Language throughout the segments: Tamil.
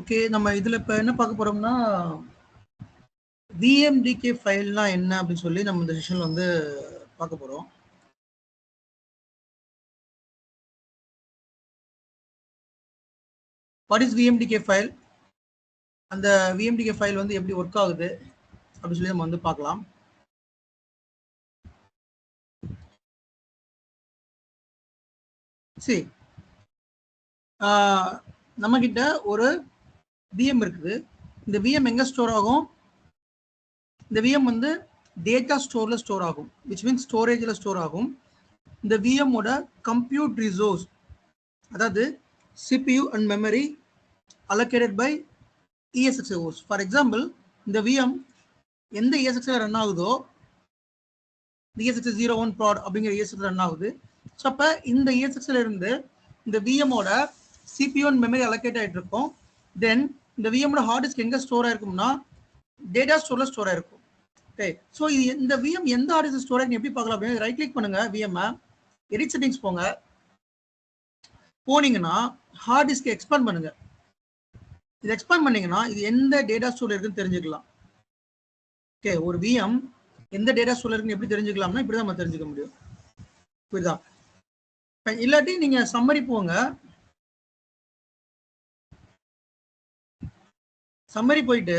ஓகே, நம்ம இதில் இப்போ என்ன பார்க்க போகிறோம்னா விஎம்டிகே ஃபைல்னா என்ன அப்படின்னு சொல்லி நம்ம இந்த செஷனில் வந்து பார்க்க போகிறோம். வாட் இஸ் விஎம்டிகே ஃபைல், அந்த விஎம்டிகே ஃபைல் வந்து எப்படி ஒர்க் ஆகுது அப்படின்னு சொல்லி நம்ம வந்து பார்க்கலாம். சரி, நம்மக்கிட்ட ஒரு விஎம் இருக்குது. இந்த விஎம் எங்கே ஸ்டோர் ஆகும்? இந்த விஎம் வந்து டேட்டா ஸ்டோரில் ஸ்டோர் ஆகும், விச் மீன்ஸ் ஸ்டோரேஜில் ஸ்டோர் ஆகும். இந்த விஎம்மோட கம்ப்யூட் ரிசோர்ஸ், அதாவது CPU and memory allocated by ESXi host. For example, இந்த விஎம் எந்த ESXi ரன் ஆகுதோ, ESXi 01 prod அப்படிங்கிற ESXi ரன் ஆகுது. ஸோ அப்போ இந்த ESXi இருந்து இந்த விஎம்மோட CPU அண்ட் மெமரி அலோகேட் ஆகிட்டு இருக்கும். தென் இந்த விஎம்மோட ஹார்ட் டிஸ்க் எங்கே ஸ்டோர் ஆயிருக்கும்னா டேட்டா ஸ்டோரில் ஸ்டோர் ஆயிருக்கும். ஓகே, ஸோ இந்த விஎம் எந்த ஹார்ட் டிஸ்க் ஸ்டோர் ஆகி எப்படி பார்க்கலாம் அப்படின்னு ரைட் கிளிக் பண்ணுங்க, விஎம் எடிட் செட்டிங்ஸ் போங்க. போனீங்கன்னா ஹார்ட் டிஸ்க் எக்ஸ்பேண்ட் பண்ணுங்க. இது எக்ஸ்பேண்ட் பண்ணீங்கன்னா இது எந்த டேட்டா ஸ்டோர் இருக்குன்னு தெரிஞ்சுக்கலாம். ஓகே, ஒரு விஎம் எந்த டேட்டா ஸ்டோர் இருக்குன்னு எப்படி தெரிஞ்சுக்கலாம்னா இப்படி தான் நம்ம தெரிஞ்சுக்க முடியும். புரியுதா? இல்லாட்டி நீங்க சம்மரி போங்க. சம்மரி போயிட்டு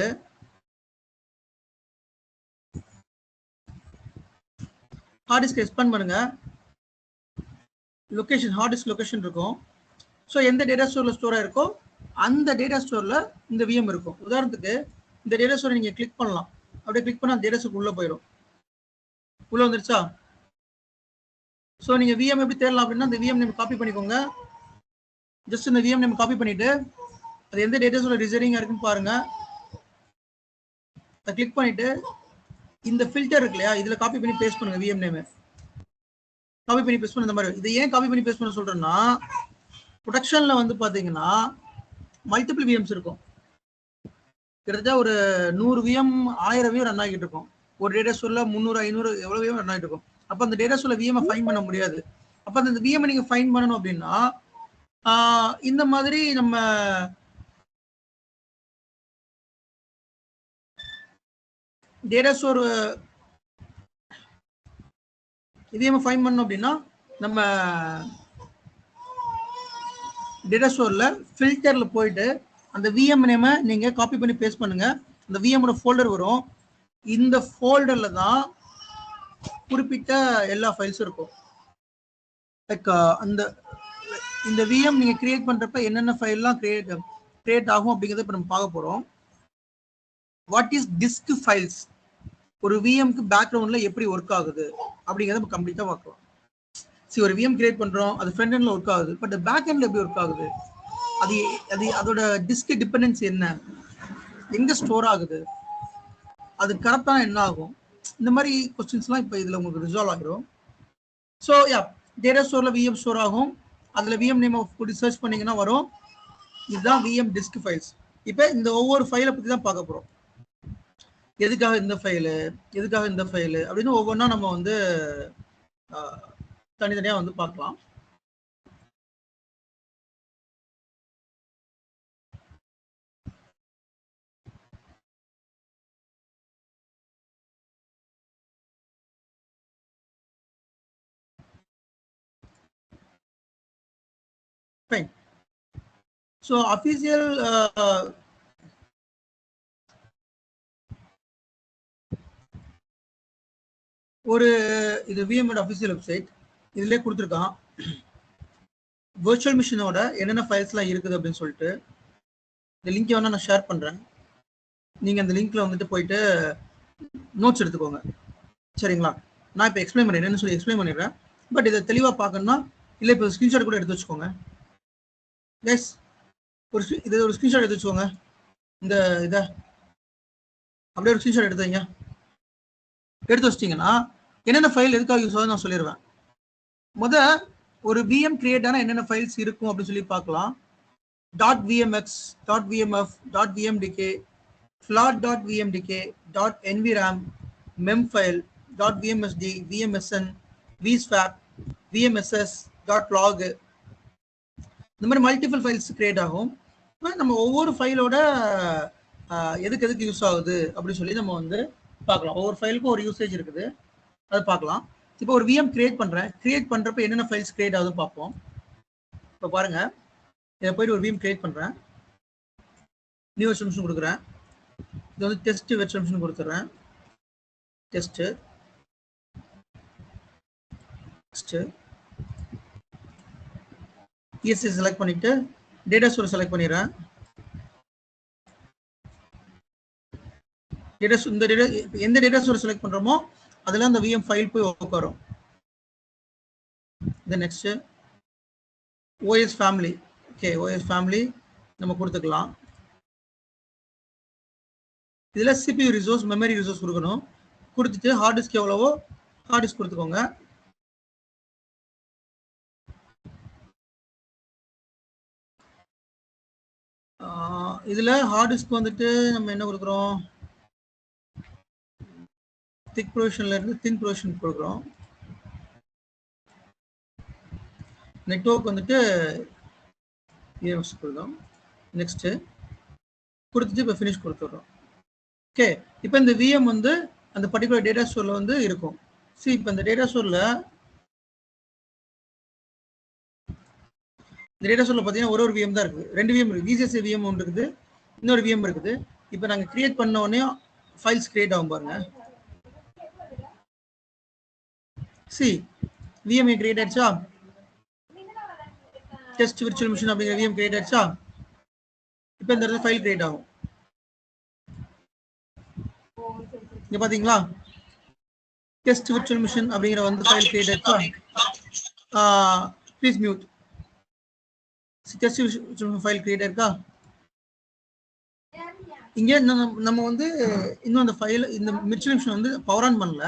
ஹார்ட் டிஸ்க் எக்ஸ்பேண்ட் பண்ணுங்க. லொகேஷன், ஹார்ட் டிஸ்க் லொகேஷன் இருக்கும். ஸோ எந்த டேட்டா ஸ்டோரில் ஸ்டோர் ஆயிருக்கோ அந்த டேட்டா ஸ்டோரில் இந்த விஎம் இருக்கும். உதாரணத்துக்கு இந்த டேட்டா ஸ்டோரை நீங்கள் கிளிக் பண்ணலாம். அப்படியே கிளிக் பண்ணால் டேட்டா ஸ்டோர் உள்ளே போயிடும். உள்ளே வந்துருச்சா? ஸோ நீங்கள் விஎம் எப்படி தேடலாம் அப்படின்னா இந்த விஎம் நேம் காப்பி பண்ணிக்கோங்க. ஜஸ்ட் இந்த விஎம் நேம் காப்பி பண்ணிவிட்டு அது எந்த டேட்டா ஸ்டோரில் ரிசர்விங்காக இருக்குன்னு பாருங்கள். அதை கிளிக் பண்ணிவிட்டு இந்த ஃபில்டர் இருக்கு இல்லையா, இதில் காப்பி பண்ணி பேஸ்ட் பண்ணுங்கள். விஎம் நேமு காப்பி பண்ணி பேஸ்ட் பண்ண இந்த மாதிரி. இதை ஏன் காப்பி பண்ணி பேஸ்ட் பண்ண சொல்கிறேன்னா, ப்ரொடக்ஷனில் வந்து பார்த்தீங்கன்னா மல்டிபிள் விஎம்ஸ் இருக்கும். கிட்டத்தட்ட ஒரு 100 விஎம் 1000 விஎம் ரன் ஆகிட்டு இருக்கும். ஒரு டேட்டா ஸ்டோரில் 300 500 எவ்வளோ விஎம் ரன் ஆகிட்டு இருக்கும். அப்போ அந்த டேட்டா ஸ்டோரில் விஎம் ஃபைன் பண்ண முடியாது. அப்போ அந்த விஎம் நீங்கள் ஃபைன் பண்ணணும் அப்படின்னா இந்த மாதிரி நம்ம டேட்டா ஸ்டோர் விஎம் ஃபைன் பண்ணணும் அப்படின்னா நம்ம டேட்டா ஸ்டோரில் ஃபில்டரில் போயிட்டு அந்த விஎம் நேமை நீங்கள் காப்பி பண்ணி பேஸ்ட் பண்ணுங்கள். அந்த விஎம்மோட ஃபோல்டர் வரும். இந்த ஃபோல்டரில் தான் குறிப்பிட்ட எல்லா ஃபைல்ஸும் இருக்கும். லைக் அந்த இந்த விஎம் நீங்கள் கிரியேட் பண்ணுறப்ப என்னென்ன ஃபைல்லாம் கிரியேட் ஆகும் அப்படிங்கிறத இப்போ நம்ம பார்க்க போகிறோம். வாட் இஸ் டிஸ்க் ஃபைல்ஸ், ஒரு விஎம்க்கு பேக்ரவுண்டில் எப்படி ஒர்க் ஆகுது அப்படிங்கிறத நம்ம கம்ப்ளீட்டாக பார்க்கலாம். சரி, ஒரு விஎம் கிரியேட் பண்ணுறோம், அது ஃப்ரண்ட் எண்டில் ஒர்க் ஆகுது. பட் பேக் எண்டில் எப்படி ஒர்க் ஆகுது, அதோட டிஸ்க் டிபெண்டன்சி என்ன, எங்கே ஸ்டோர் ஆகுது, அது கரெக்டாக என்ன ஆகும், இந்த மாதிரி கொஸ்டின்ஸ்லாம் இப்போ இதில் உங்களுக்கு ரிசால்வ் ஆகிடும். ஸோ யா, டேட்டா ஸ்டோரில் விஎம் ஸ்டோர் ஆகும். அதில் விஎம் நேம் போட்டு சர்ச் பண்ணிங்கன்னா வரும். இதுதான் விஎம் டிஸ்க் ஃபைல்ஸ். இப்போ இந்த ஒவ்வொரு ஃபைலை பற்றி தான் பார்க்க போகிறோம். எதுக்காக இந்த ஃபைலு, எதுக்காக இந்த ஃபைலு அப்படின்னு ஒவ்வொன்றா நம்ம வந்து தனித்தனியாக வந்து பார்க்கலாம். Fine. So official ஒரு இது விஎம்மோட அஃபிஷியல் வெப்சைட். இதிலே கொடுத்துருக்கான் வர்ச்சுவல் மிஷினோட என்னென்ன ஃபைல்ஸ்லாம் இருக்குது அப்படின்னு சொல்லிட்டு. இந்த லிங்கை வேணால் நான் ஷேர் பண்ணுறேன். நீங்கள் அந்த லிங்க்கில் வந்துட்டு போயிட்டு நோட்ஸ் எடுத்துக்கோங்க. சரிங்களா? நான் இப்போ எக்ஸ்பிளைன் பண்ணுறேன், என்னென்னு சொல்லி எக்ஸ்பிளைன் பண்ணிடுறேன். பட் இதை தெளிவாக பார்க்கணுன்னா இல்லை இப்போ ஸ்க்ரீன்ஷாட் கூட எடுத்து வச்சுக்கோங்க. எஸ், இது ஒரு ஸ்க்ரீன்ஷாட் எடுத்து வச்சுக்கோங்க. இந்த இதை அப்படியே ஒரு ஸ்க்ரீன்ஷாட் எடுத்துங்க. எடுத்து வச்சிட்டிங்கன்னா என்னென்ன ஃபைல் எதுக்காக யூஸ் ஆகுது நான் சொல்லிடுவேன். ஒரு விஎம் கிரியேட் ஆன என்னென்ன ஃபைல்ஸ் இருக்கும் அப்படின்னு சொல்லி பார்க்கலாம். .vmx, .vmf, .vmdk, float.vmdk, .nvram, memfile, .vmsd, vmsn, vswap, vmss, .log, இந்த மாதிரி மல்டிபிள் ஃபைல்ஸ் கிரியேட் ஆகும். இப்போ நம்ம ஒவ்வொரு ஃபைலோட எதுக்கு யூஸ் ஆகுது அப்படின்னு சொல்லி நம்ம வந்து பார்க்கலாம். ஒவ்வொரு ஃபைலுக்கும் ஒரு யூசேஜ் இருக்குது, அதை பார்க்கலாம். இப்போ ஒரு விஎம் கிரியேட் பண்ணுறேன். கிரியேட் பண்ணுறப்ப என்னென்ன ஃபைல்ஸ் கிரியேட் ஆகுதுன்னு பார்ப்போம். இப்போ பாருங்க, இதை போயிட்டு ஒரு விஎம் கிரியேட் பண்ணுறேன். நியூ வெர்ஷன் கொடுக்குறேன். இது வந்து டெஸ்ட் வெர்ஷன் கொடுத்துட்றேன். டெஸ்ட் ESC செலக்ட் பண்ணிட்டு டேட்டா சோர்ஸ் செலக்ட் பண்ணிடுறேன். எந்த டேட்டா சோர்ஸ் செலக்ட் பண்றோமோ அதுல அந்த VM ஃபைல் போய் உட்காரும். Next OS family. Okay, OS family நம்ம கொடுத்துக்கலாம். இதுல CPU ரிசோர்ஸ், மெமரி ரிசோர்ஸ் கொடுக்கணும். கொடுத்துட்டு ஹார்ட் டிஸ்க் எவ்வளவோ ஹார்ட் டிஸ்க் கொடுத்துக்கோங்க. இதுல ஹார்ட் டிஸ்க் வந்துட்டு நம்ம என்ன கொடுக்குறோம், திக் ப்ரொவிஷன்ல இருந்து தின் ப்ரொவிஷன் கொடுக்குறோம். நெட்வொர்க் வந்துட்டு கொடுக்குறோம். நெக்ஸ்ட் கொடுத்துட்டு இப்போ ஃபினிஷ் கொடுத்துட்றோம். ஓகே, இப்போ இந்த VM வந்து அந்த பர்டிகுலர் டேட்டா ஸ்டோர்ல வந்து இருக்கும். சரி, இப்போ இந்த டேட்டா ஸ்டோர்ல பார்த்தீங்கன்னா ஒரு VM தான் இருக்குது. 2 VM இருக்குது. VCSA VM ஒன்று இருக்குது, இன்னொரு VM இருக்குது. இப்போ நாங்கள் கிரியேட் பண்ண உடனே ஃபைல்ஸ் கிரியேட் ஆகும் பாருங்க. சி VM கிரியேட் ஆயிடுச்சா? டெஸ்ட் விர்ச்சுவல் மிஷின் அப்படிங்கிற VM கிரியேட் ஆயிடுச்சா? இப்போ இந்த இடத்துல ஃபைல் கிரியேட் ஆகும். இங்க பாத்தீங்களா, டெஸ்ட் விர்ச்சுவல் மிஷின் அப்படிங்கிற வந்து ஃபைல் கிரியேட் ஆயிடுச்சா? Please mute. Test virtual file create ஆயிருக்கா? இங்க நம்ம வந்து இன்னும் அந்த ஃபைல், இந்த விர்ச்சுவல் மிஷின் வந்து பவர் ஆன் பண்ணல,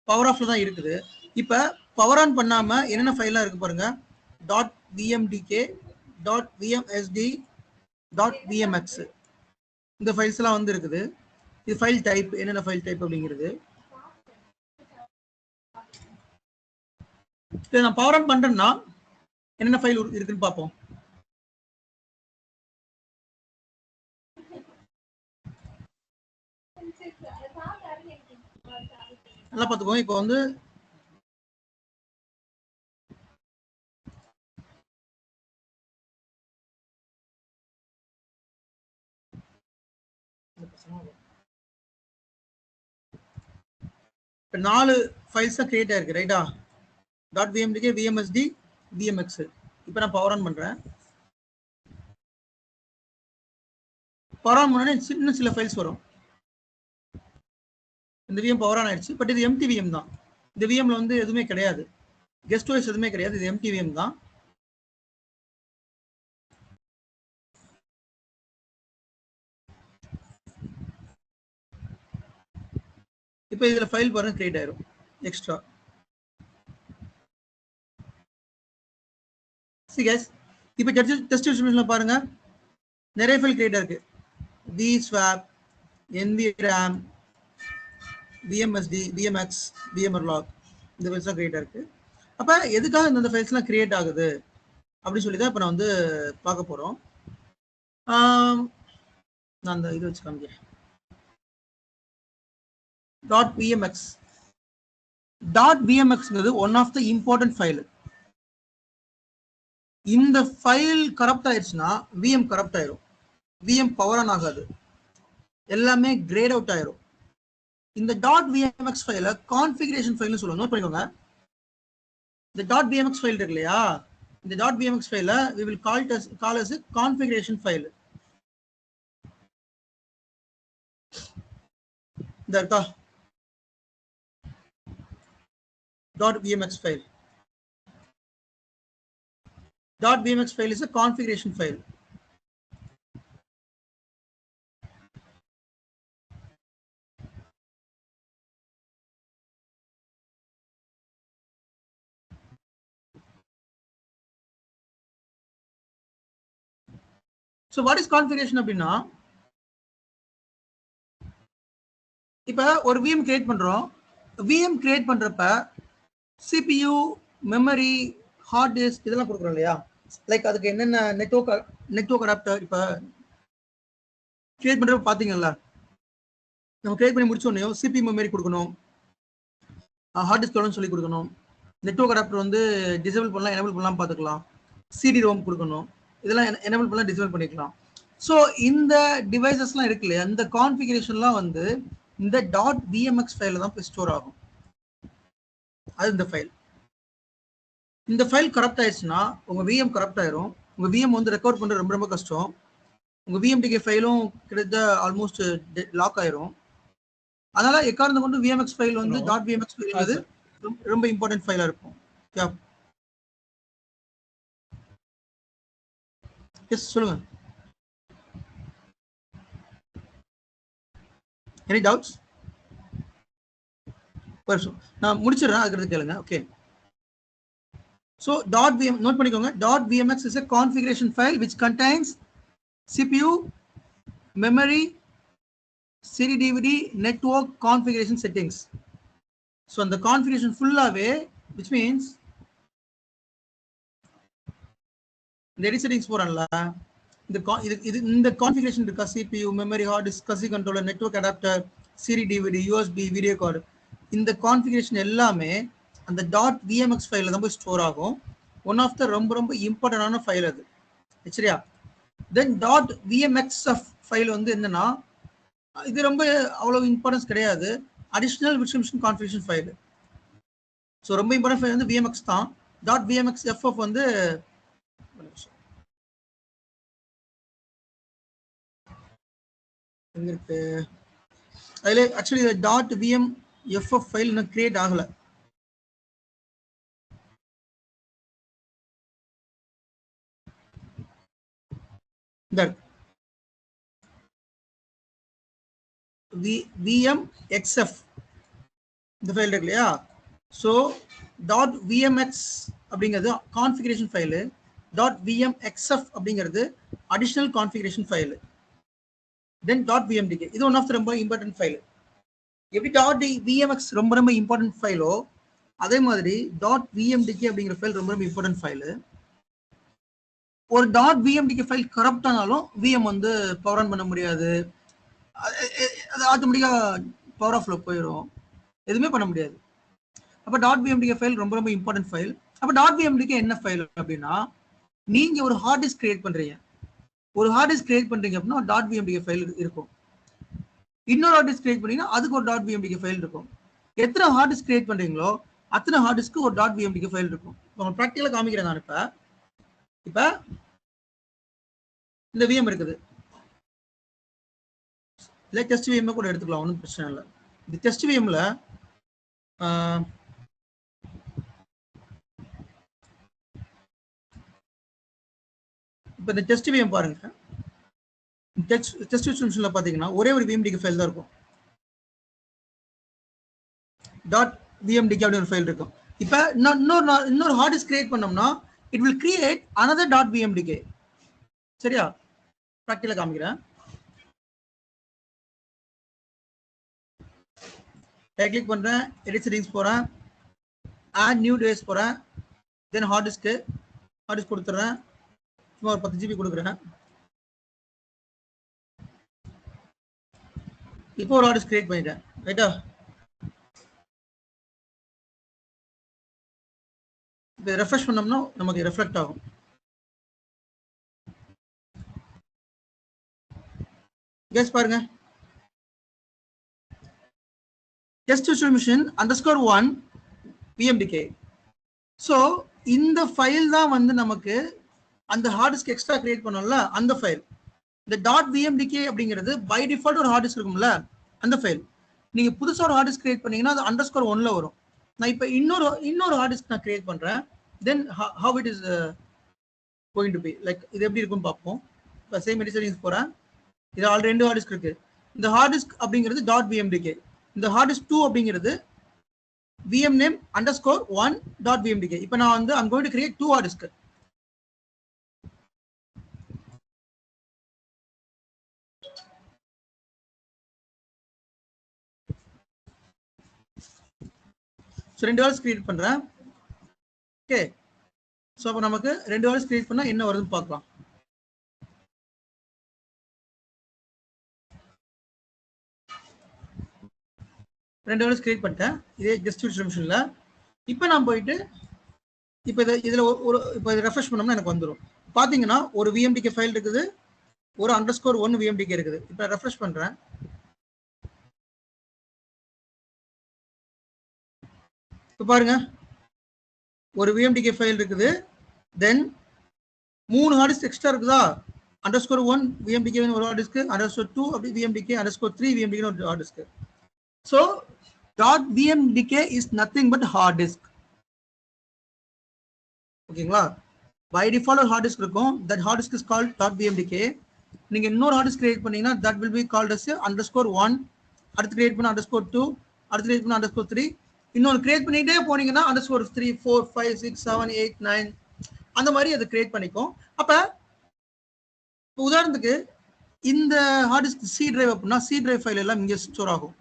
பவர் ஆஃப்ல தான் இருக்குது. இப்ப பவர் ஆன் பண்ணாம என்னென்ன ஃபைல்லாம் இருக்கு பாருங்க. .vmdk, .vmsd, .vmx இந்த ஃபைல்ஸ் எல்லாம் வந்து இருக்குது. இது ஃபைல் டைப், என்னென்ன ஃபைல் டைப் அப்படிங்கிறது. இதை நான் பவர் ஆன் பண்றேன்னா என்னென்ன ஃபைல் இருக்குன்னு பார்ப்போம். நல்லா பார்த்துக்கோங்க. இப்போ வந்து இப்போ 4 ஃபைல்ஸ் தான் கிரியேட் ஆயிருக்கு, ரைட்டா? .vmdk, vmsd, vmx. இப்போ நான் பவர் ஆன் பண்றேன். பவர் ஆன் பண்ணா இன்னும் சில ஃபைல்ஸ் வரும். இந்த VM பவர் ஆன் ஆயிடுச்சு. பட் இது எம்டி VM தான். இந்த VMல வந்து எதுவுமே கிடையாது, கெஸ்ட் OS எதுவுமே கிடையாது. இது எம்டி VM தான். இப்போ இதுல ஃபைல் பாருங்க கிரியேட் ஆயிரும் எக்ஸ்ட்ரா. See guys, இப்போ டெஸ்ட் விர்ச்சுவல் பாருங்க, நிறைய ஃபைல் கிரியேட் ஆயிருக்கு. vswap, nvram, vmsd, vmx, vmrlog இந்த ஃபைல்ஸ் எல்லாம் கிரியேட் ஆயிருக்கு. அப்ப எதுக்காக இந்த ஃபைல்ஸ் எல்லாம் கிரியேட் ஆகுது அப்படின்னு சொல்லி தான் இப்போ நான் வந்து பார்க்க போறோம். நான் அந்த இது வச்சு காமிக்கிறேன். .vmx one of the important file. இந்த ஃபைல் கரப்ட் ஆயிடுச்சுன்னா VM கரப்ட் ஆயிரும், VM பவர் ஆன் ஆகாது, எல்லாமே கிரேட் அவுட் ஆயிரும். இந்த .vmx ஃபைல கான்ஃபிகரேஷன் ஃபைல்னு சொல்லுவாங்க. நோட் பண்ணிக்கோங்க. இந்த .vmx ஃபைல் இருக்கு இல்லையா, இந்த .vmx ஃபைல we will call as a configuration file. இந்த இருக்கா .vmx file. .vmx file is a configuration file. So what is configuration அப்படின்னா, இப்ப ஒரு VM கிரியேட் பண்றோம். VM கிரியேட் பண்றப்ப CPU, மெமரி, ஹார்ட் டிஸ்க் இதெல்லாம் கொடுக்குறோம் இல்லையா? லைக் அதுக்கு என்னென்ன நெட்வொர்க் அடாப்டர் இப்போ கிரியேட் பண்ணுறது பார்த்தீங்களா, நம்ம கிரியேட் பண்ணி முடிச்சோடனே சிபி மெமரி கொடுக்கணும், ஹார்ட் டிஸ்க் எவ்வளோன்னு சொல்லி கொடுக்கணும், நெட்வொர்க் அடாப்டர் வந்து டிசேபிள் பண்ணலாம் எனேபிள் பண்ணலாம் பார்த்துக்கலாம், சிடி ரோம் கொடுக்கணும், இதெல்லாம் எனேபிள் பண்ணலாம் டிசேபிள் பண்ணிக்கலாம். ஸோ இந்த டிவைசஸ்லாம் இருக்கு இல்லையா, இந்த கான்ஃபிகரேஷன்லாம் வந்து இந்த டாட் விஎம்எக்ஸ் ஃபைலில் தான் போய் ஸ்டோர் ஆகும். அது இந்த ஃபைல். இந்த ஃபைல் கரப்ட் ஆயிடுச்சுன்னா உங்கள் விஎம் கரப்ட் ஆயிரும். உங்கள் விஎம் வந்து ரெக்கார்ட் பண்ணுறது ரொம்ப ரொம்ப கஷ்டம். உங்கள் விஎம்டிகே ஃபைலும் கிட்டத்தட்ட ஆல்மோஸ்ட் லாக் ஆயிரும். அதனால எக்காரணம் கொண்டு விஎம்எக்ஸ் ஃபைல் வந்து டாட் விஎம்எக்ஸ் ஃபைல் வந்து ரொம்ப இம்பார்ட்டன்ட் ஃபைலாக இருக்கும். எஸ் சொல்லுங்க. Any doubts? நான் முடிச்சிடுறேன், அதுக்கு கேளுங்க. ஓகே. So note பண்ணிக்கோங்க, .vmx is a configuration file which contains CPU, memory, CD DVD, network configuration settings. So the configuration full-ஆவே, which means இந்த edit settings போறோம்ல, இந்த configuration இருக்கா, CPU, memory, hard disk, SCSI controller, network adapter, CD DVD, USB, video card, இந்த configuration எல்லாமே அந்த .vmx ஃபைல்ல தான் போய் ஸ்டோர் ஆகும். ஒன் ஆஃப் த ரொம்ப ரொம்ப இம்பார்ட்டன்டான ஃபைல் அது, சரியா? தென் .vmxf ஃபைல் வந்து என்னன்னா, இது ரொம்ப அவ்வளவு இம்பார்ட்டன்ஸ் கிடையாது, additional virtual machine configuration file. So ரொம்ப இம்பார்ட்டன்ட் ஃபைல் வந்து vmx தான். .vmxff வந்து எங்க இருக்கு, அதுல ஆக்சுவலி .vmff ஃபைல் இன்னும் கிரியேட் ஆகல. vmxf இந்த ஃபைல் இருக்கு இல்லையா, ஸோ .vmx அப்படிங்கிறது கான்ஃபிகரேஷன் ஃபைலு, .vmxf அப்படிங்கிறது அடிஷனல் கான்ஃபிகரேஷன் ஃபைலு, தென் .vmdk இது ஒன் ஆஃப் த ரொம்ப இம்பார்ட்டன்ட் ஃபைல். எப்படி .vmx ரொம்ப ரொம்ப இம்பார்ட்டன்ட் ஃபைலோ அதே மாதிரி .vmdk அப்படிங்கிற ஃபைல் ரொம்ப ரொம்ப இம்பார்ட்டன்ட் ஃபைலு. ஒரு .vmdk ஃபைல் கரப்ட் ஆனாலும் விஎம் வந்து பவர் ஆன் பண்ண முடியாது, அது ஆட்டோமேட்டிக்கா பவர் ஆஃப்ல போயிடும், எதுவுமே பண்ண முடியாது. அப்போ .vmdk ஃபைல் ரொம்ப ரொம்ப இம்பார்ட்டன்ட் ஃபைல். அப்போ .vmdk என்ன ஃபைல் அப்படின்னா, நீங்க ஒரு ஹார்ட் டிஸ்க் கிரியேட் பண்றீங்க, அப்படின்னா .vmdk ஃபைல் இருக்கும். இன்னொரு ஹார்ட் டிஸ்க் கிரியேட் பண்ணீங்கன்னா அதுக்கு ஒரு .vmdk ஃபைல் இருக்கும். எத்தனை ஹார்ட் டிஸ்க் கிரியேட் பண்றீங்களோ அத்தனை ஹார்ட் டிஸ்க்கு ஒரு .vmdk ஃபைல் இருக்கும். உங்களுக்கு ப்ராக்டிகலா காமிக்கிறேன் நான். இப்ப இந்த விஎம் இருக்குது, இல்லை டெஸ்ட் விஎம் கூட எடுத்துக்கலாம், ஒன்றும் பிரச்சனை இல்லை. இந்த டெஸ்ட் விஎம்ல இப்போ இந்த டெஸ்ட் விஎம் பாருங்க, டெஸ்ட் இன்ஸ்ட்ரக்ஷன்ல பாத்தீங்கன்னா ஒரே ஒரு விஎம்டிக்கு ஃபைல் தான் இருக்கும், .vmdk அப்படி ஒரு ஃபைல் இருக்கும். இப்போ இன்னொரு ஹார்ட் டிஸ்க் கிரியேட் பண்ணோம்னா it will create another .vmdk. சரியா? ப்ராக்டிகலா காமிக்கிறேன். ரைட் கிளிக் பண்றேன், எடிட் செட்டிங்ஸ் போறேன், ஆட் நியூ டிவைஸ் போறேன், தென் ஹார்ட் டிஸ்க் கொடுத்துறேன், சும்மா ஒரு 10 GB கொடுக்குறேன். இப்போ ஒரு ஹார்ட் டிஸ்க் கிரியேட் பண்ணிட்டேன், ரைட்டா? இப்போ ரெஃப்ரெஷ் பண்ணோம்னா நமக்கு ரெஃப்ளெக்ட் ஆகும். கெஸ் பாருங்க, test virtual machine _1 vmdk. So இந்த ஃபைல் தான் வந்து நமக்கு அந்த ஹார்ட் டிஸ்க் எக்ஸ்ட்ரா கிரியேட் பண்ணோம்ல அந்த ஃபைல். இந்த .vmdk அப்படிங்கிறது பை டிஃபால்ட் ஒரு ஹார்ட் டிஸ்க் இருக்கும்ல அந்த ஃபைல். நீங்க புதுசா ஒரு ஹார்ட் டிஸ்க் கிரியேட் பண்ணீங்கன்னா அது _1ல வரும். நான் இப்போ இன்னொரு ஹார்ட் டிஸ்க் நான் கிரியேட் பண்றேன், தென் how it is going to be like இது எப்படி இருக்குன்னு பார்ப்போம். இப்போ சேம் எடிட் போறேன், இது ஆல்ரெடி 2 ஹார்ட் டிஸ்க் இருக்கு. இந்த ஹார்ட் டிஸ்க் அப்படிங்கிறது .vmdk, இந்த ஹார்ட் டிஸ்க் 2 அப்படிங்கிறது vmname _1 .vmdk. இப்போ நான் வந்து I'm going to create 2 hard disk. So 2 hard disk create பண்றேன். ஓகே, ஸோ அப்போ நமக்கு 2 ஹார்ட் டிஸ்க் கிரியேட் பண்ணால் என்ன வருதுன்னு பார்க்கலாம். ரெண்டு ஹார்ட் டிஸ்க் கிரியேட் பண்ணிட்டேன் இதே ஜஸ்ட் மிஷினில். இப்போ நான் போயிட்டு இப்போ இதில் ஒரு இப்போ இதை ரெஃப்ரெஷ் பண்ணோம்னா எனக்கு வந்துடும். பார்த்தீங்கன்னா ஒரு விஎம்டிகே ஃபைல் இருக்குது, ஒரு _1 விஎம்டிகே இருக்குது. இப்போ ரெஃப்ரெஷ் பண்ணுறேன். இப்போ பாருங்க ஒரு விஎம்டிகே ஃபைல் இருக்குது, தென் 3 ஹார்ட் டிஸ்க் எக்ஸ்ட்ரா இருக்குதா. _1 விஎம்டிகே ஒரு ஹார்ட் டிஸ்க், _2 அப்படி விஎம்டிகே, _3 விஎம்டிகே ஒரு hard disk. So .vmdk is nothing but hard disk. ஓகேங்களா. பை டிஃபால்ட் ஒரு ஹார்ட் டிஸ்க் இருக்கும், that hard disk is called .vmdk. நீங்க இன்னொரு ஹார்ட் டிஸ்க் கிரியேட் பண்ணீங்கன்னா that will be called as _1, அடுத்து கிரியேட் பண்ண _2, அடுத்து கிரியேட் பண்ண _3, இன்னொன்று கிரியேட் பண்ணிட்டே போனீங்கன்னா _3, 4, 5, 6, 7, 8, 9 அந்த மாதிரி அதை கிரியேட் பண்ணிக்கும். அப்ப உதாரணத்துக்கு இந்த ஹார்ட் டிஸ்க் சி டிரைவ் அப்படின்னா சி டிரைவ் ஃபைல் எல்லாம் இங்கே ஸ்டோர் ஆகும்.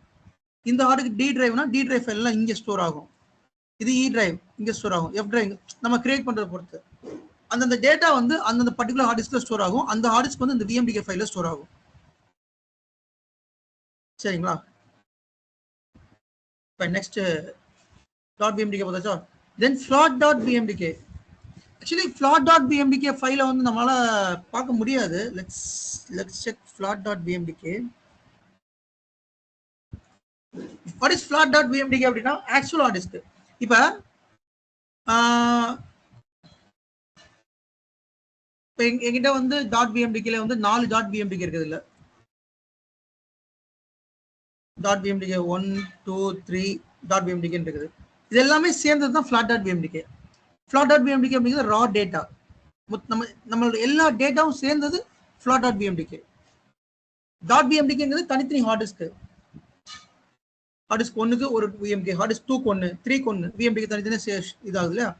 இந்த ஹார்டுக்கு டி டிரைவ்னா டி டிரைவ் ஃபைல் எல்லாம் இங்கே ஸ்டோர் ஆகும். இது இ டிரைவ் இங்கே ஸ்டோர் ஆகும். எஃப் டிரைவ் நம்ம கிரியேட் பண்றதை பொறுத்து அந்தந்த டேட்டா வந்து அந்தந்த பர்டிகுலர் ஹார்ட் டிஸ்க்ல ஸ்டோர் ஆகும். அந்த ஹார்ட் டிஸ்க் வந்து இந்த விஎம்டிகே ஃபைல்ல ஸ்டோர் ஆகும். சரிங்களா. இப்போ நெக்ஸ்ட் .vmdk பார்த்தாச்சா. தென் float.vmdk. ஆக்சுவலி float.vmdk ஃபைலை வந்து நம்மளால பார்க்க முடியாது. Let's check float.vmdk. What is float.vmdk அப்படின்னா ஆக்சுவல் ஹார்ட் டிஸ்க். இப்போ என்கிட்ட வந்து .vmdkல வந்து 4 .vmdk இருக்குது. இல்ல .vmdk 1, 2, 3 .vmdk இருக்குது. இது எல்லாமே சேர்ந்தது தான் float.vmdk. float.vmdk அப்படிங்கிறது ரா டேட்டா. நம்மளோட எல்லா டேட்டாவும் சேர்ந்தது float.vmdk. .vmdkங்கிறது தனித்தனி ஹார்ட் டிஸ்க். ஹார்ட் டிஸ்க் 1க்கு ஒரு விஎம்கே, ஹார்ட் டிஸ்க் 2க்கு 1, 3க்கு 1 விஎம்டிக்கு தனித்தனியாக இதாகுது இல்லையா.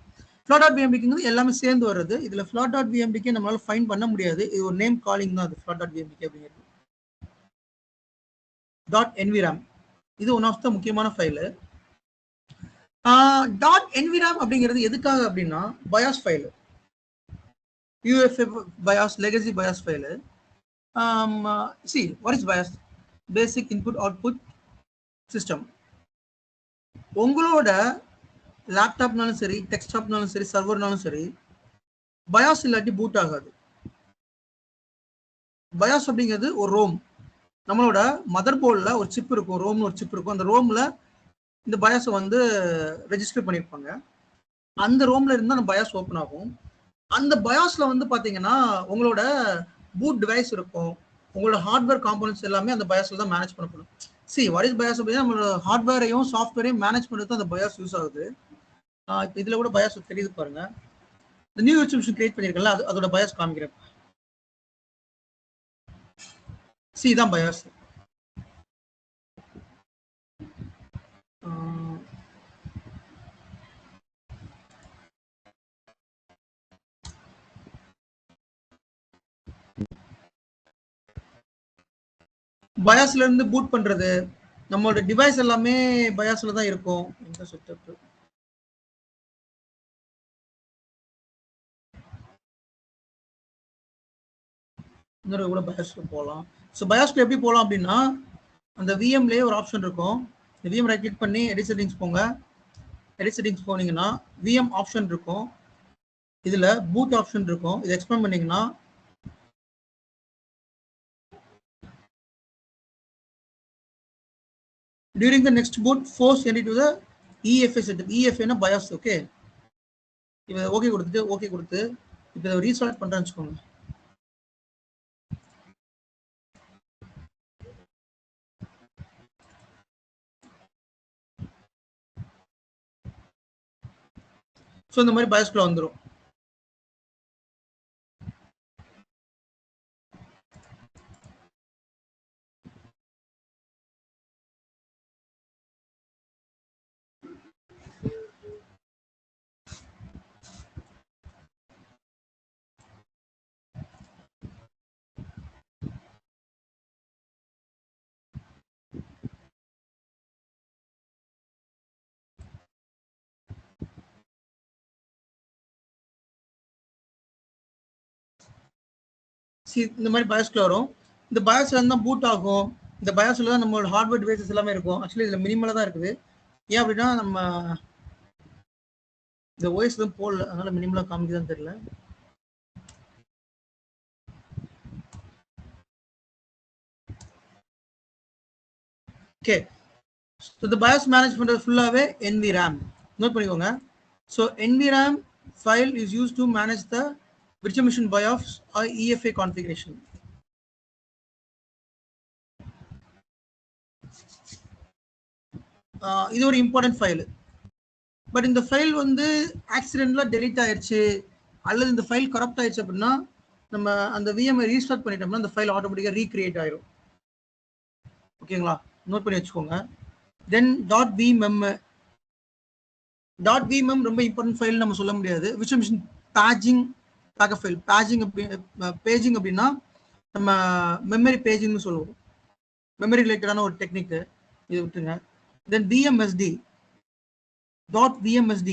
float.vmdkங்கிறது எல்லாமே சேர்ந்து வருது. இதுல float.vmdk நம்மளால ஃபைண்ட் பண்ண முடியாது. இது ஒரு நேம் காலிங் தான் அது float.vmdk அப்படிங்கிறது. .nvram இது ஒன் ஆஃப் த முக்கியமான ஃபைல். .nvram அப்படிங்கிறது எதுக்காக அப்படின்னா BIOS file, UFA BIOS legacy BIOS ஃபைல். See what is BIOS? Basic Input Output System. உங்களோட லேப்டாப்னாலும் சரி, டெஸ்க்டாப்னாலும் சரி, சர்வர்னாலும் சரி, பயாஸ் இல்லாட்டி பூட் ஆகாது. பயாஸ் அப்படிங்கிறது ஒரு ரோம். நம்மளோட மதர் போர்டில் ஒரு சிப் இருக்கும், ரோம்னு ஒரு சிப் இருக்கும். அந்த ரோம்ல இந்த பயாஸை வந்து ரெஜிஸ்டர் பண்ணியிருப்பாங்க. அந்த ரோம்ல இருந்தால் அந்த பயாஸ் ஓப்பன் ஆகும். அந்த பயாஸ்ல வந்து பாத்தீங்கன்னா உங்களோட பூட் டிவைஸ் இருக்கும், உங்களோட ஹார்ட்வேர் காம்போனன்ட்ஸ் எல்லாமே அந்த பயாஸ்ல தான் மேனேஜ் பண்ணப்படும். சி வாட் இஸ் பயாஸ் அப்படின்னா நம்மளோட ஹார்ட்வேரையும் சாஃப்ட்வேரையும் மேனேஜ் பண்ணுறது அந்த பயாஸ் யூஸ் ஆகுது. இப்போ இதுல கூட பயாஸ் தெரியுது பாருங்க. இந்த நியூ இன்ஸ்டிடியூஷன் கிரியேட் பண்ணிருக்கல, அதோட பயாஸ் காமிக்கிறேன். சி தான் பயாஸ். பயாஸ்ல இருந்து பூட் பண்றது, நம்மளோட டிவைஸ் எல்லாமே பயாஸ்ல தான் இருக்கும். இந்த செட்டப் இன்னொரு கூட பயாஸ்க்கு போகலாம். ஸோ பயாஸ்க்கு எப்படி போகலாம் அப்படின்னா அந்த விஎம்லேயே ஒரு ஆப்ஷன் இருக்கும். இந்த விஎம் ரைட் கிளிக் பண்ணி எடிட் செட்டிங்ஸ் போங்க. எடிட் செட்டிங்ஸ் போனீங்கன்னா விஎம் ஆப்ஷன் இருக்கும், இதுல பூட் ஆப்ஷன் இருக்கும். இதை எக்ஸ்பேண்ட் பண்ணீங்கன்னா during the next boot force entry to the EFA setup. EFA னா BIOS. ஓகே, இப்போ ஓகே கொடுத்து இப்போ ரீஸ்டார்ட் பண்றேன்னு வச்சுக்கோங்க. ஸோ இந்த மாதிரி BIOSக்குள்ள வந்துடும். இந்த மாதிரி பயாஸ்க்குள்ள வரும். இந்த பயாஸ்ல தான் பூட் ஆகும். இந்த பயாஸ்ல தான் நம்மளோட ஹார்ட்வேர் டிவைசஸ் எல்லாமே இருக்கும். ஆக்சுவலி இதுல மினிமலா தான் இருக்குது. ஏன் அப்படின்னா நம்ம இந்த ஓஎஸ் தான் போடல, அதனால மினிமலா காமிக்குதான்னு தெரியல. ஓகே, ஸோ இந்த BIOS மேனேஜ் பண்ணுறது ஃபுல்லாகவே NVRAM. நோட் பண்ணிக்கோங்க. So NVRAM file is used to manage the virtual machine BIOS or EFA configuration. இது ஒரு இம்பார்ட்டன்ட் ஃபைல். பட் இந்த ஃபைல் வந்து ஆக்சிடென்ட்ல டெலீட் ஆயிடுச்சு அல்லது இந்த ஃபைல் கரப்ட் ஆயிடுச்சு அப்படின்னா நம்ம அந்த விஎம்ஐ ரீஸ்டார்ட் பண்ணிட்டோம்னா அந்த ஃபைல் ஆட்டோமேட்டிக்காக ரீக்ரியேட் ஆயிடும். ஓகேங்களா, நோட் பண்ணி வச்சுக்கோங்க. தென் .vmem ரொம்ப இம்பார்ட்டன்ட் ஃபைல் நம்ம சொல்ல முடியாது. Virtual machine paging backup file. Paging அப்படின்னா நம்ம மெமரி பேஜிங்னு சொல்லுவோம். மெமரி ரிலேட்டடான ஒரு டெக்னிக், இது விட்டுருங்க. Then VMSD .vmsd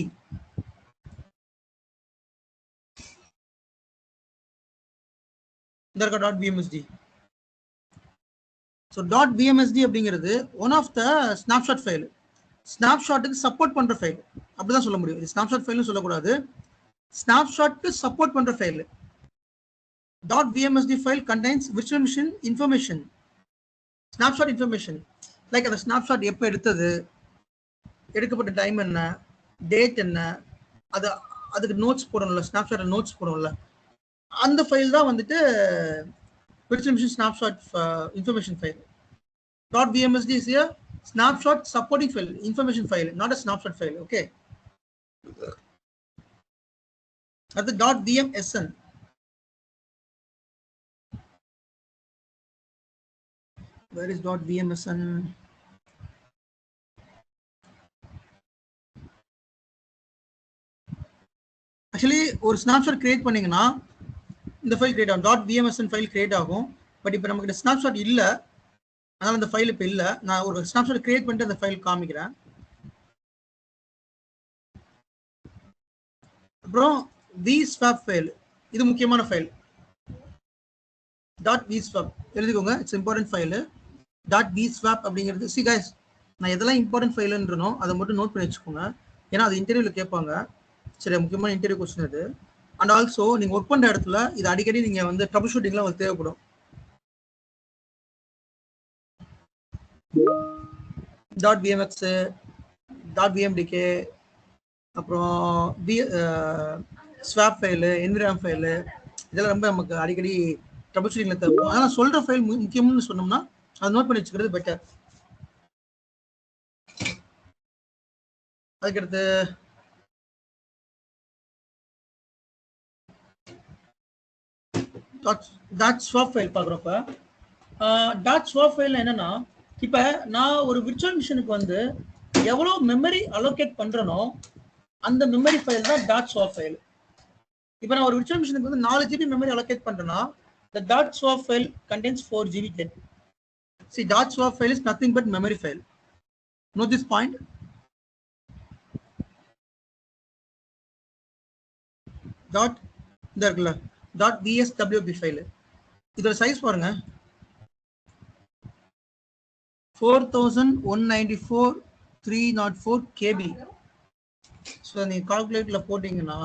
.vmsd. So .vmsd அப்படிங்கிறது one of the snapshot file. ஸ்னாப்ஷாட்டுக்கு சப்போர்ட் பண்ற ஃபைல் அப்படிதான் சொல்ல முடியும். இது ஸ்னாப்ஷாட் ஃபைல்னு சொல்லக்கூடாது, ஸ்னாப்ஷாட்க்கு சப்போர்ட் பண்ற file. .vmsd file contains virtual machine information, snapshot information, like அந்த ஸ்னாப்ஷாட் எப்போ எடுத்தது, எடுக்கப்பட்ட டைம் என்ன, டேட் என்ன, அதுக்கு நோட்ஸ் போடணும்ல, ஸ்னாப்ஷாட் நோட்ஸ் போடணும்ல, அந்த ஃபைல் தான் வந்துட்டு virtual machine snapshot information file. .vmsd is a snapshot supporting file, information file, not a snapshot file. Okay, that's the .vmsn. Where is .vmsn? Actually ஒரு ஸ்னாப்ஷாட் கிரியேட் பண்ணீங்கன்னா இந்த ஃபைல் கிரியேட் ஆகும். .vmsn ஃபைல் கிரியேட் ஆகும். பட் இப்போ நமக்கு ஸ்னாப்ஷாட் இல்லை, அதனால இந்த ஃபைல் இப்போ இல்லை. நான் ஒரு ஸ்னாப்ஷாட் கிரியேட் பண்ணிட்டு அந்த ஃபைல் காமிக்கிறேன். அப்புறம் vswap ஃபைல், இது முக்கியமான ஃபைல். .vswap எழுதிக்கோங்க, இட்ஸ் இம்பார்ட்டன்ட் ஃபைல். .vswap அப்படிங்கிறது, சி கைஸ், நான் எதெல்லாம் இம்பார்ட்டன்ட் ஃபைலுன்றனோ அதை மட்டும் நோட் பண்ணி வச்சுக்கோங்க. ஏன்னா அது இன்டர்வியூவில் கேட்பாங்க. சரி, முக்கியமான இன்டர்வியூ கொஸ்டின் இது. அண்ட் ஆல்சோ நீங்கள் ஒர்க் பண்ணுற இடத்துல இது அடிக்கடி நீங்கள் வந்து ட்ரபிள் ஷூட்டிங்லாம் உங்களுக்கு தேவைப்படும். .vmx, .vmdk, அப்புறம் ஸ்வாப் ஃபைலு, NVRAM ஃபைலு, இதெல்லாம் ரொம்ப நமக்கு அடிக்கடி ட்ரபிள் ஷூட்டிங்கில் தேவைப்படும். அதனால் சொல்கிற ஃபைல் முக்கியம்னு சொன்னோம்னா அதை நோட் பண்ணி வச்சுக்கிறது பெட்டர். அதுக்கடுத்து .swap ஃபைல் பார்க்குறப்ப .swap ஃபைல் என்னன்னா, இப்போ நான் ஒரு விர்ச்சுவல் மிஷினுக்கு வந்து எவ்வளோ மெமரி அலோகேட் பண்ணுறனோ அந்த மெமரி ஃபைல் தான் .swap ஃபைல். இப்போ நான் ஒரு விர்ச்சுவல் மிஷினுக்கு வந்து 4 GB மெமரி அலோகேட் பண்ணுறேன்னா the .swap file contains 4 GB data. See, .swap file is nothing but memory file. Note this point. .vswp file. இதோட சைஸ் பாருங்க, 4194 KB. ஸோ நீங்க கால்குலேட்டர்ல போட்டீங்கன்னா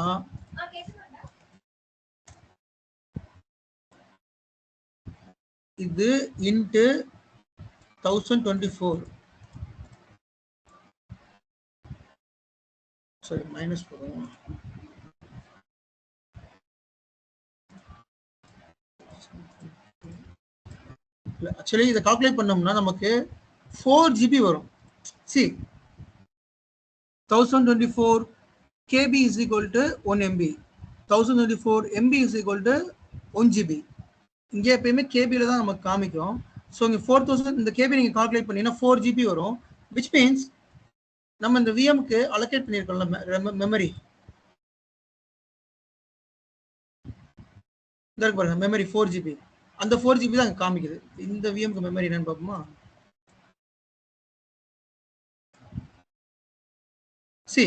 இது இன்ட்டு 1024, சரி மைனஸ் போடுவோம். ஆக்சுவலி இதை கால்குலேட் பண்ணோம்னா நமக்கு 4 GB வரும். C 1024 KB is equal to 1 MB, 1024 MB is equal to 1 GB. இங்கே எப்பயுமே கேபியில் தான் நமக்கு காமிக்கும். ஸோ இங்கே 4000 இந்த கேபி நீங்கள் கால்குலேட் பண்ணீங்கன்னா 4 GB வரும். விச் மீன்ஸ் நம்ம இந்த விஎம்க்கு அலோகேட் பண்ணியிருக்கோம்ல மெமரி, இந்த இருக்கு பாருங்க மெமரி 4 GB, அந்த 4 GB தான் காமிக்குது. இந்த விஎம்க்கு மெமரி என்னன்னு பார்ப்போமா? சி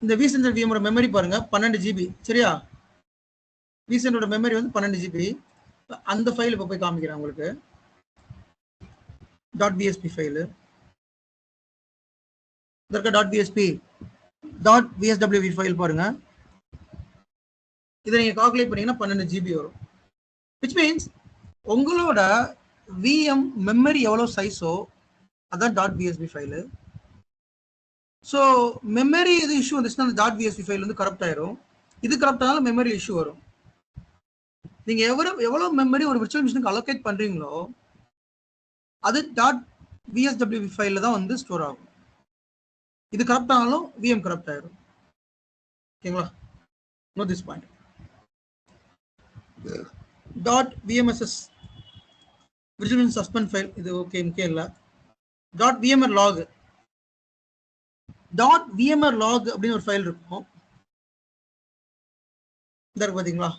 இந்த vCenter விஎமோட மெமரி பாருங்க 12 GB. சரியா, vCenterோட மெமரி வந்து 12 GB. அந்த ஃபைல் இப்போ போய் காமிக்கிறேன் உங்களுக்கு. .vsp ஃபைல் இதற்கு .vsp .vswv ஃபைல் பாருங்க. இதை நீங்க கால்குலேட் பண்ணீங்கன்னா 12 GB வரும். விச் மீன்ஸ் உங்களோட விஎம் மெமரி எவ்வளவு சைஸோ அதான் .vsp ஃபைல். ஸோ மெமரி இது இஷ்யூ வந்துச்சுன்னா அந்த .vsp ஃபைல் வந்து கரப்ட் ஆயிரும். இது கரப்ட் ஆனாலும் மெமரி இஷ்யூ வரும். நீங்க எவ்வளவு மெமரி ஒரு விர்ச்சுவல் மிஷினுக்கு அலோகேட் பண்றீங்களோ அது .vswv ஃபைல்ல தான் வந்து ஸ்டோர் ஆகும். இது கரப்ட் ஆனாலும் விஎம் கரப்ட் ஆயிரும். ஓகேங்களா? Note this point. .vmss virtual machine suspend file இது ஓகே முக்கியம் இல்ல. .vmr log .vmr log அப்படின்னு ஒரு ஃபைல் இருக்கும். இந்த இருக்கு பாத்தீங்களா?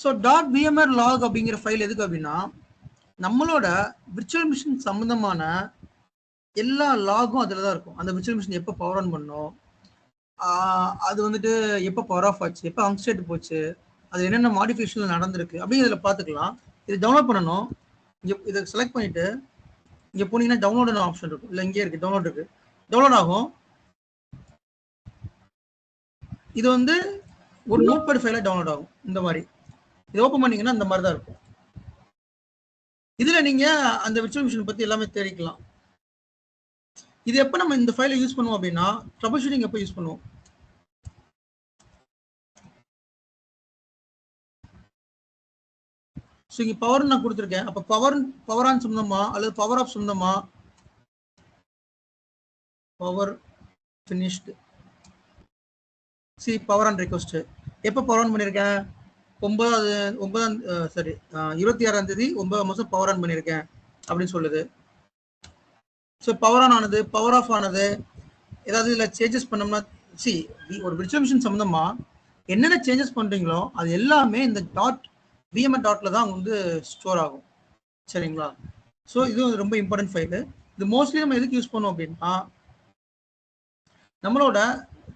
ஸோ .vmr log அப்படிங்கிற ஃபைல் எதுக்கு அப்படின்னா நம்மளோட விர்ச்சுவல் மிஷின் சம்பந்தமான எல்லா லாகும் அதில் தான் இருக்கும். அந்த விர்ச்சுவல் மிஷின் எப்போ பவர் ஆன் பண்ணோம், அது வந்துட்டு எப்போ பவர் ஆஃப் ஆச்சு, எப்போ அன்ஸ்டேட் போச்சு, அது என்னென்ன மாடிஃபிகேஷன் நடந்திருக்கு அப்படிங்கிறதுல பார்த்துக்கலாம். இது டவுன்லோட் பண்ணணும். இதை செலக்ட் பண்ணிட்டு இங்கே போனீங்கன்னா டவுன்லோட் ஆப்ஷன் இருக்கும். இல்லை இங்கே இருக்கு டவுன்லோட் இருக்கு. டவுன்லோட் ஆகும். இது வந்து ஒரு நோட்பேட் ஃபைலாக டவுன்லோட் ஆகும். இந்த மாதிரி இது ஓப்பன் பண்ணீங்கன்னா இந்த மாதிரி தான் இருக்கும். இதில் நீங்கள் அந்த விர்ச்சுவல் மிஷின் பற்றி எல்லாமே தெரிவிக்கலாம். இது எப்போ நம்ம இந்த ஃபைலை யூஸ் பண்ணுவோம் அப்படின்னா ட்ரபிள் ஷூட்டிங் எப்போ யூஸ் பண்ணுவோம். ஸோ இங்கே பவர் நான் கொடுத்துருக்கேன். அப்போ பவர் ஆன் சொந்தமா அல்லது பவர் ஆஃப் சொந்தமா, power finished C power on request எப்போ பவர் ஆன் பண்ணியிருக்கேன் 26ஆம் தேதி 9 மாதம் பவர் ஆன் பண்ணியிருக்கேன் அப்படின்னு சொல்லுது. ஸோ பவர் ஆன் ஆனது பவர் ஆஃப் ஆனது ஏதாவது இதில் சேஞ்சஸ் பண்ணோம்னா சி ஒரு விர்ச்சுவல் மிஷின் சம்மந்தமா என்னென்ன சேஞ்சஸ் பண்ணுறீங்களோ அது எல்லாமே இந்த .vmr டாட்ல தான் வந்து ஸ்டோர் ஆகும். சரிங்களா? ஸோ இது ரொம்ப இம்பார்ட்டன்ட் ஃபைலு. இது மோஸ்ட்லி நம்ம எதுக்கு யூஸ் பண்ணுவோம் அப்படின்னா நம்மளோட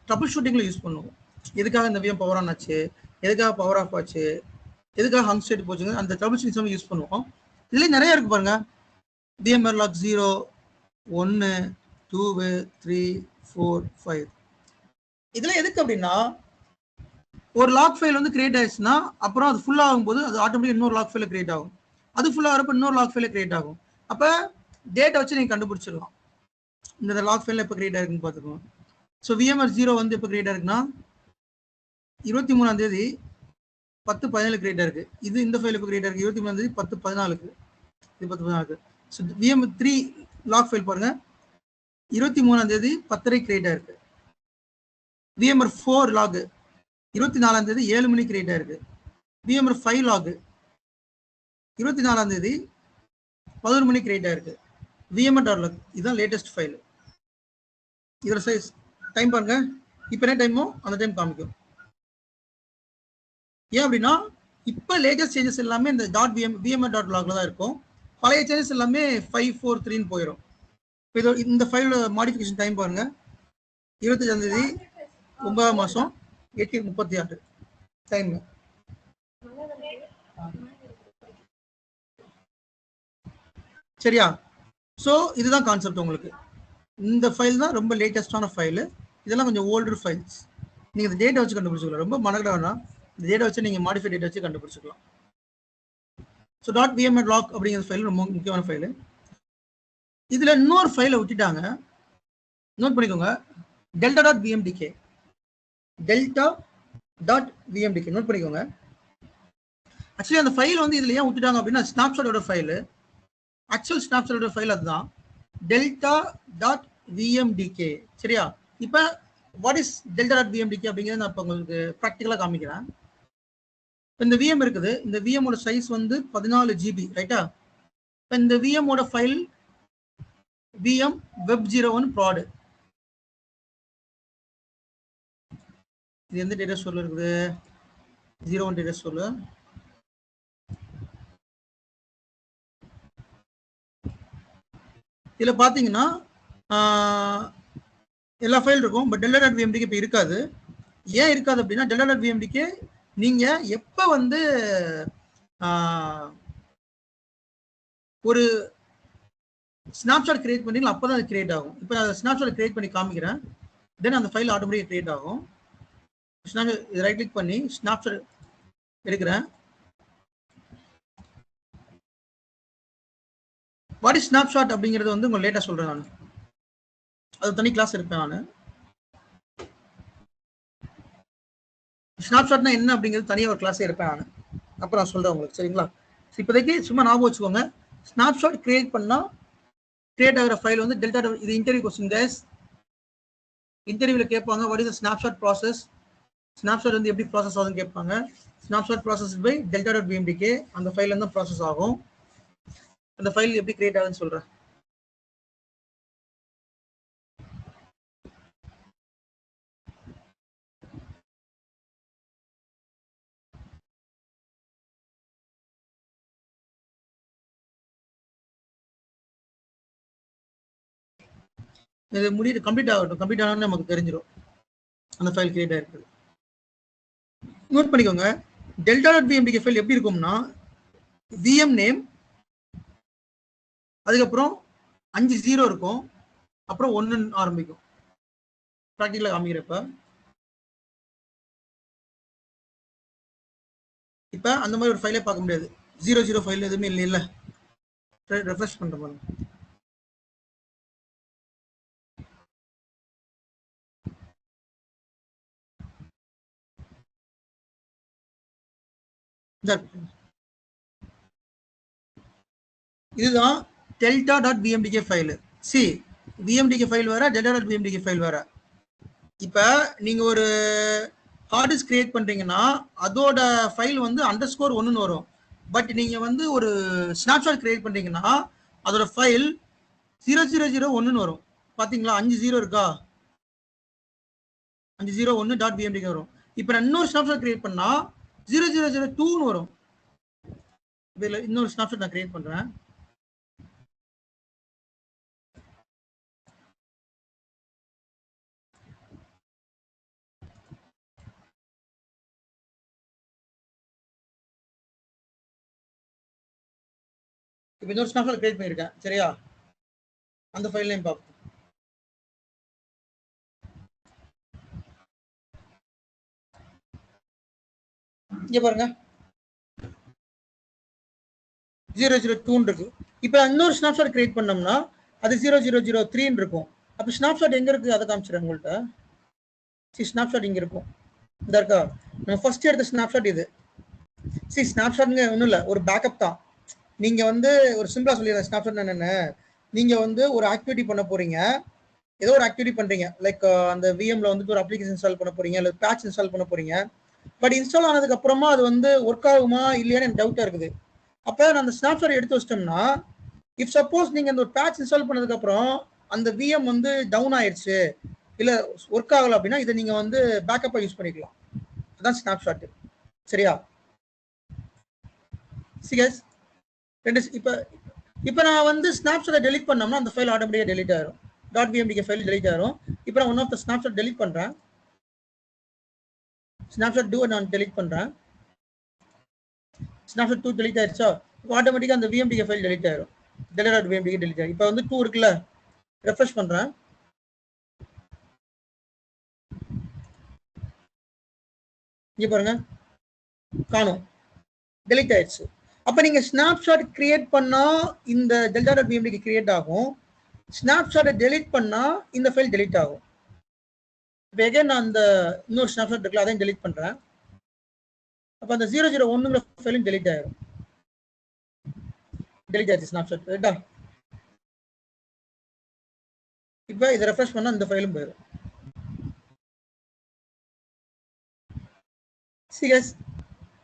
ட்ரபிள் ஷூட்டிங்கில் யூஸ் பண்ணுவோம். எதுக்காக இந்த விஎம் பவர் ஆன் ஆச்சு, எதுக்காக பவர் ஆஃப் ஆச்சு, எதுக்காக அன்ஸ்டேட் போச்சுங்க அந்த ட்ரபிள் ஷூட்டிங்ஸ் யூஸ் பண்ணுவோம். இதுலேயே நிறைய இருக்கு பாருங்க. VMware log 0 1 2 3 4 5 இதெல்லாம் எதுக்கு அப்படின்னா ஒரு லாக் ஃபைல் வந்து கிரியேட் ஆயிடுச்சுன்னா அப்புறம் அது ஃபுல் ஆகும்போது அது ஆட்டோமேட்டிக் இன்னொரு லாக் ஃபைல கிரியேட் ஆகும். அது ஃபுல் ஆகிறப்ப இன்னொரு லாக் ஃபைல கிரியேட் ஆகும். அப்போ டேட்டை வச்சு நீங்கள் கண்டுபிடிச்சிடலாம் இந்த லாக் ஃபைல எப்போ கிரியேட் ஆயிருக்குன்னு பார்த்துக்கோங்க. ஸோ VMware 0 வந்து எப்போ கிரியேட் ஆயிருக்குன்னா 23ஆம் தேதி 10/17 கிரியேட் ஆயிருக்கு. இது இந்த ஃபைல் எப்போ கிரியேட் ஆயிருக்கு 23ஆம் தேதி 10/14 இது 10/14. ஸோ VMware 3 லாக் ஃபைல் பாருங்க 23ஆம் தேதி 10:30 கிரியேட் ஆயிருக்கு. VMware 4 லாக் 24ஆம் தேதி 7 மணி கிரியேட் ஆயிருக்கு. VMware 5 லாக் 24ஆம் தேதி 11 மணி கிரியேட் ஆயிருக்கு. VMware.log இதுதான் லேட்டஸ்ட் ஃபைல். இதோட சைஸ் டைம் பாருங்க. இப்போ என்ன டைமோ அந்த டைம் காமிக்கும். ஏன் அப்படின்னா இப்போ லேட்டஸ்ட் சேஞ்சஸ் எல்லாமே இந்த .vmware.logல தான் இருக்கும். பழைய சேஞ்சஸ் எல்லாமே 543 போயிடும். இப்போ இந்த ஃபைலோட மாடிஃபிகேஷன் டைம் பாருங்க 25ஆம் தேதி 9ஆம் மாதம் 8:36 டைம். சரியா? ஸோ இதுதான் கான்செப்ட். உங்களுக்கு இந்த ஃபைல் தான் ரொம்ப லேட்டஸ்டான ஃபைலு. இதெல்லாம் கொஞ்சம் ஓல்டர் ஃபைல்ஸ். நீங்கள் இந்த டேட்டை வச்சு கண்டுபிடிச்சிக்கலாம். ரொம்ப மனக்கட வேணாம். இந்த டேட்டை வச்சு நீங்கள் மாடிஃபை டேட்டை வச்சு கண்டுபிடிச்சிக்கலாம். ஸோ .vmware log அப்படிங்கிற ஃபைல் ரொம்ப முக்கியமான ஃபைலு. இதில் இன்னொரு ஃபைலை விட்டுட்டாங்க. நோட் பண்ணிக்கோங்க. delta.vmdk delta.vmdk நோட் பண்ணிக்கோங்க. ஆக்சுவலி அந்த ஃபைல் வந்து இதில் ஏன் விட்டுட்டாங்க அப்படின்னா ஸ்னாப்ஷாட்டோட ஃபைலு. ஆக்சுவல் ஸ்னாப்ஷாட்டோட ஃபைல் அதுதான் delta.vmdk. சரியா? இப்போ வாட் இஸ் delta.vmdk அப்படிங்கிறத நான் இப்போ உங்களுக்கு ப்ராக்டிக்கலாக காமிக்கிறேன். இந்த VM இருக்குது. இந்த VMோட சைஸ் வந்து 14 GB ரைட்டா? இப்போ இந்த VMோட ஃபைல் VM web01 prod. இது எந்த டேட்டா ஸ்டோர்ல இருக்குது? 01 டேட்டா ஸ்டோர்ல. இதில் பார்த்தீங்கன்னா எல்லா ஃபைல் இருக்கும். பட் delta.vmdk இப்போ இருக்காது. ஏன் இருக்காது அப்படின்னா delta.vmdk நீங்கள் எப்போ வந்து ஒரு ஸ்னாப்ஷாட் கிரியேட் பண்ணி அப்பதான் அது கிரியேட் ஆகும். இப்போ நான் ஸ்னாப்ஷாட் கிரியேட் பண்ணி காமிக்கிறேன். தென் அந்த ஃபைல் ஆட்டோமேட்டிக் கிரியேட் ஆகும். இது ரைட் கிளிக் பண்ணி ஸ்னாப்ஷாட் எடுக்கிறேன். வாட் இஸ் ஸ்னாப்ஷாட் அப்படிங்கிறது வந்து உங்களுக்கு லேட்டா சொல்றேன் நான். அது தனி கிளாஸ் இருப்பேன் நான். ஸ்னாப்ஷாட்னா என்ன அப்படிங்கிறது தனியாக ஒரு கிளாஸே இருப்பேன் நான். அப்புறம் நான் சொல்றேன் உங்களுக்கு, சரிங்களா? இப்போதைக்கு சும்மா ஞாபகம் வச்சுக்கோங்க. ஸ்னாப்ஷாட் கிரியேட் பண்ணா கிரியேட் ஆகிற ஃபைல் வந்து டெல்டா. இது இன்டர்வியூ கொஸ்டின் கைஸ். இன்டர்வியூல கேட்பாங்க what is the snapshot process. Snapshot வந்து எப்படி ப்ராசஸ் ஆகுதுன்னு கேட்பாங்க. Snapshot process by delta.bmdk. அந்த ஃபைல் வந்து ப்ராசஸ் ஆகும். அந்த ஃபைல் எப்படி கிரியேட் ஆகுதுன்னு சொல்றேன். இது முடியுது, கம்ப்ளீட் ஆகட்டும். கம்ப்ளீட் ஆனோன்னு நமக்கு தெரிஞ்சிடும் அந்த ஃபைல் கிரியேட் ஆயிருக்கு. நோட் பண்ணிக்கோங்க, delta.bmdk ஃபைல் எப்படி இருக்கும்னா VM நேம், அதுக்கப்புறம் 5 0 இருக்கும், அப்புறம் 1 ஆரம்பிக்கும். ப்ராக்டிகலா காமிக்கிறப்ப இப்ப அந்த மாதிரி ஒரு ஃபைலே பார்க்க முடியாது. 00 ஃபைல் எதுவுமே இல்ல. ரெஃப்ரெஷ் பண்ற பாருங்க. இதுதான் delta.bmdk file. C bmdk file வேற, delta.bmdk ஃபைல் வேற. இப்ப நீங்க ஒரு ஹார்ட் டிஸ்க் கிரியேட் பண்றீங்கன்னா அதோட ஃபைல் வந்து _1 வரும். பட் நீங்க வந்து ஒரு ஸ்னாப்ஷாட் கிரியேட் பண்றீங்கன்னா அதோட ஃபைல் 0001 வரும். பாத்தீங்களா? 5 0 இருக்கா? 501.bmdk வரும். இப்ப நான் இன்னொரு ஸ்னாப்ஷாட் கிரியேட் பண்ணா 0002 வரும். இதுல இன்னொரு ஸ்னாப்ஷாட் நான் கிரியேட் பண்றேன். இப்போ இன்னொரு ஸ்னாப்ஷாட் கிரியேட் பண்ணிருக்கேன், சரியா? அந்த ஃபைல் நேம் பார்ப்போம். இங்க பாருங்க 002 இருக்கு. இப்போ இன்னொரு ஸ்னாப்ஷாட் கிரியேட் பண்ணோம்னா அது 0003 இருக்கும். அப்ப ஸ்னாப்ஷாட் எங்க இருக்கு அதை காமிச்சிடுறேன் உங்கள்கிட்ட. சி ஸ்னாப்ஷாட் இங்க இருக்கும். இந்த இருக்கா? நம்ம ஃபர்ஸ்ட் எடுத்த ஸ்னாப்ஷாட் இது. சி ஸ்னாப்ஷாட்ங்க ஒன்றும் இல்லை, ஒரு பேக்கப் தான். நீங்க வந்து ஒரு சிம்பிளா சொல்லிடுறேன் ஸ்னாப்ஷாட் என்னன்னு. நீங்க வந்து ஒரு ஆக்டிவிட்டி பண்ண போறீங்க, ஏதோ ஒரு ஆக்டிவிட்டி பண்றீங்க, லைக் அந்த விஎம்ல வந்து ஒரு அப்ளிகேஷன் இன்ஸ்டால் பண்ண போறீங்க, இல்லை பேட்ச் இன்ஸ்டால் பண்ண போறீங்க. பட் இன்ஸ்டால் ஆனதுக்கு அப்புறமா அது வந்து ஒர்க் ஆகுமா இல்லையான்னு எனக்கு டவுட்டா இருக்குது. அப்ப நான் அந்த ஸ்னாப்ஷாட் எடுத்து வச்சிட்டோம்னா, இஃப் சப்போஸ் நீங்க அந்த ஒரு பேட்ச் இன்ஸ்டால் பண்ணதுக்கு அப்புறம் அந்த விஎம் வந்து டவுன் ஆயிடுச்சு, இல்ல ஒர்க் ஆகல அப்படின்னா இதை நீங்க வந்து பேக்கப்பா யூஸ் பண்ணிக்கலாம். அதான் ஸ்னாப்ஷாட், சரியா? சிகஸ் இப்ப நான் வந்து ஸ்னாப்ஷாட்டை டெலிட் பண்ணோம்னா அந்த ஃபைல் ஆட்டோமேட்டிக்கா டெலிட் ஆயிரும். .bmdk ஃபைல் டெலிட் ஆயிரும். இப்போ நான் one of the snapshot delete பண்றேன். ஸ்னாப்ஷாட் 2 நான் டெலிட் பண்றேன். ஸ்னாப்ஷாட் 2 டெலிட் ஆயிடுச்சா? இப்போ ஆட்டோமேட்டிக்கா அந்த bmdk ஃபைல் டெலிட் ஆயிரும். delta.bmdk டெலிட் ஆயிரும். இப்போ வந்து 2 இருக்குல்ல, ரெஃப்ரெஷ் பண்றேன். இங்க பாருங்க, காணும், டெலிட் ஆயிடுச்சு. அப்ப நீங்க ஸ்னாப்ஷாட் கிரியேட் பண்ணா இந்த delta.bmdk கிரியேட் ஆகும். ஸ்னாப்ஷாட்டை டெலிட் பண்ணா இந்த ஃபைல் டெலிட் ஆகும். இப்போ எகைன் நான் அந்த இன்னொரு ஸ்னாப்ஷாட் இருக்குல்ல, அதையும் டெலிட் பண்றேன். அப்ப அந்த 001 ஃபைலும் டெலிட் ஆயிரும். டெலிட் ஆயிடுச்சு ஸ்னாப்ஷாட், ரைட்டா? இப்போ இதை ரெஃப்ரெஷ் பண்ணா இந்த ஃபைலும் போயிடும். சிஎஸ்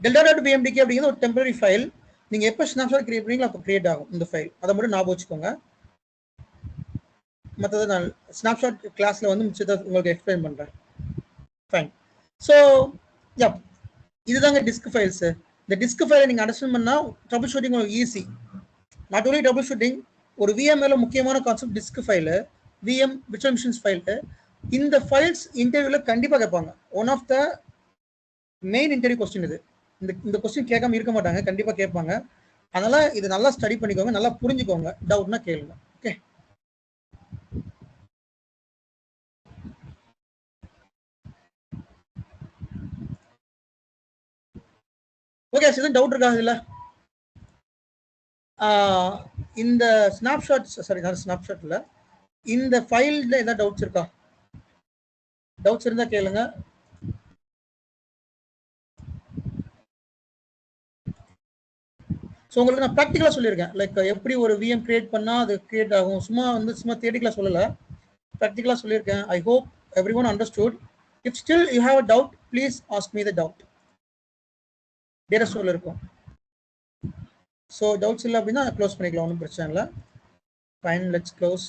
delta.bmdk அப்படிங்கிறது ஒரு டெம்பரரி ஃபைல். நீங்க எப்போ ஸ்னாப்ஷாட் கிரியேட் பண்ணீங்களோ அப்போ கிரியேட் ஆகும் இந்த ஃபைல். அதை மட்டும் ஞாபகம் வச்சுக்கோங்க. மற்றது நான் ஸ்னாப்ஷாட் கிளாஸ்ல வந்து மிச்சத்தை உங்களுக்கு எக்ஸ்பிளைன் பண்றேன். ஃபைன். ஸோ யா, இதுதாங்க டிஸ்க் ஃபைல்ஸ். இந்த டிஸ்க் ஃபைலை நீங்க அண்டர்ஸ்டாண்ட் பண்ணா ட்ரபிள் ஷூட்டிங் உங்களுக்கு easy. Not only troubleshooting, ஒரு விஎம்ல முக்கியமான concept disk file, VM virtual machines file. இந்த ஃபைல்ஸ் இன்டர்வியூல கண்டிப்பா கேட்பாங்க. One of the main interview question இது. இந்த கொஸ்டின் கேட்காம இருக்க மாட்டாங்க, கண்டிப்பா கேட்பாங்க. அதனால இது நல்லா ஸ்டடி பண்ணிக்கோங்க, நல்லா புரிஞ்சுக்கோங்க. டவுட்னா கேளுங்க. Okay, okay. எதுவும் டவுட் இருக்கா இதுல? இந்த ஸ்னாப்ஷாட், சாரி ஸ்னாப்ஷாட்ல இந்த ஃபைல்ல ஏதாவது டவுட்ஸ் இருக்கா? டவுட்ஸ் இருந்தா கேளுங்க. ஸோ உங்களுக்கு நான் ப்ராக்டிக்கலாக சொல்லியிருக்கேன், லைக் எப்படி ஒரு விஎம் கிரியேட் பண்ணால் அது கிரியேட் ஆகும். சும்மா தியரிட்டிக்கலாக சொல்லலை, ப்ராக்டிக்கலாக சொல்லியிருக்கேன். I hope every one understood. If still you have a doubt, please ask me the doubt. Data ஸ்டோரில் இருக்கும். ஸோ டவுட்ஸ் இல்லை அப்படின்னா க்ளோஸ் பண்ணிக்கலாம், ஒன்றும் பிரச்சனை இல்லை. Fine, let's close.